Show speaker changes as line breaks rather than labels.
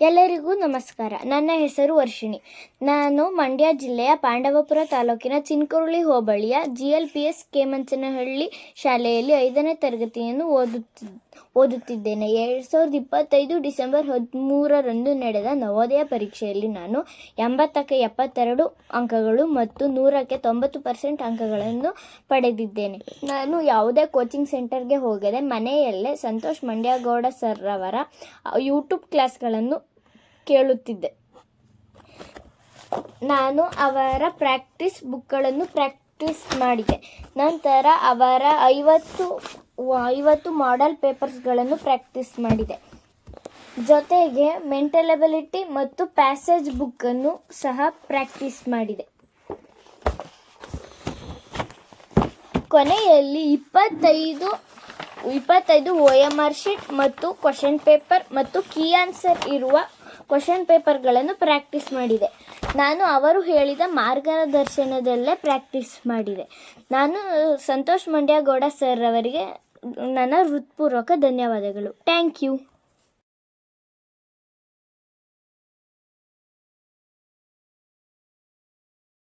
ಎಲ್ಲರಿಗೂ ನಮಸ್ಕಾರ. ನನ್ನ ಹೆಸರು ವರ್ಷಿಣಿ. ನಾನು ಮಂಡ್ಯ ಜಿಲ್ಲೆಯ ಪಾಂಡವಪುರ ತಾಲೂಕಿನ ಚಿನ್ಕುರುಳಿ ಹೋಬಳಿಯ GLPS ಕೇಮಂಚನಹಳ್ಳಿ ಶಾಲೆಯಲ್ಲಿ 5ನೇ ತರಗತಿಯನ್ನು ಓದುತ್ತಿದ್ದೇನೆ. 2025 ಡಿಸೆಂಬರ್ 13ರಂದು ನಡೆದ ನವೋದಯ ಪರೀಕ್ಷೆಯಲ್ಲಿ ನಾನು 80ಕ್ಕೆ 72 ಅಂಕಗಳು ಮತ್ತು 100ಕ್ಕೆ 90% ಅಂಕಗಳನ್ನು ಪಡೆದಿದ್ದೇನೆ. ನಾನು ಯಾವುದೇ ಕೋಚಿಂಗ್ ಸೆಂಟರ್ಗೆ ಹೋಗದೆ ಮನೆಯಲ್ಲೇ ಸಂತೋಷ್ ಮಂಡ್ಯಗೌಡ ಸರ್ ಅವರ ಯೂಟ್ಯೂಬ್ ಕ್ಲಾಸ್ಗಳನ್ನು ಕೇಳುತ್ತಿದ್ದೆ. ನಾನು ಅವರ ಪ್ರಾಕ್ಟೀಸ್ ಬುಕ್ಗಳನ್ನು ಪ್ರಾಕ್ಟೀಸ್ ಮಾಡಿದೆ. ನಂತರ ಅವರ 50 ಮಾಡೆಲ್ ಪೇಪರ್ಸ್ಗಳನ್ನು ಪ್ರಾಕ್ಟೀಸ್ ಮಾಡಿದೆ. ಜೊತೆಗೆ ಮೆಂಟಲ್ ಎಬಿಲಿಟಿ ಮತ್ತು ಪ್ಯಾಸೇಜ್ ಬುಕ್ಕನ್ನು ಸಹ ಪ್ರಾಕ್ಟೀಸ್ ಮಾಡಿದೆ. ಕೊನೆಯಲ್ಲಿ 25 OMR ಶೀಟ್ ಮತ್ತು ಕ್ವಶನ್ ಪೇಪರ್ ಮತ್ತು ಕೀ ಆನ್ಸರ್ ಇರುವ ಕ್ವಶನ್ ಪೇಪರ್ಗಳನ್ನು ಪ್ರಾಕ್ಟೀಸ್ ಮಾಡಿದೆ. ನಾನು ಅವರು ಹೇಳಿದ ಮಾರ್ಗದರ್ಶನದಲ್ಲೇ ಪ್ರಾಕ್ಟೀಸ್ ಮಾಡಿದೆ. ನಾನು ಸಂತೋಷ್ ಮಂಡ್ಯಗೌಡ ಸರ್ ಅವರಿಗೆ ನನ್ನ ಹೃತ್ಪೂರ್ವಕ ಧನ್ಯವಾದಗಳು. Thank you.